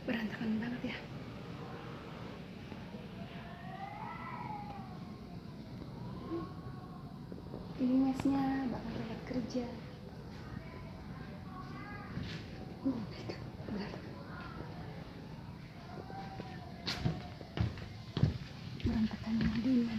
berantakan banget ya. Ini mesnya bakal berangkat kerja. Oh my god, berantakan lagi ini.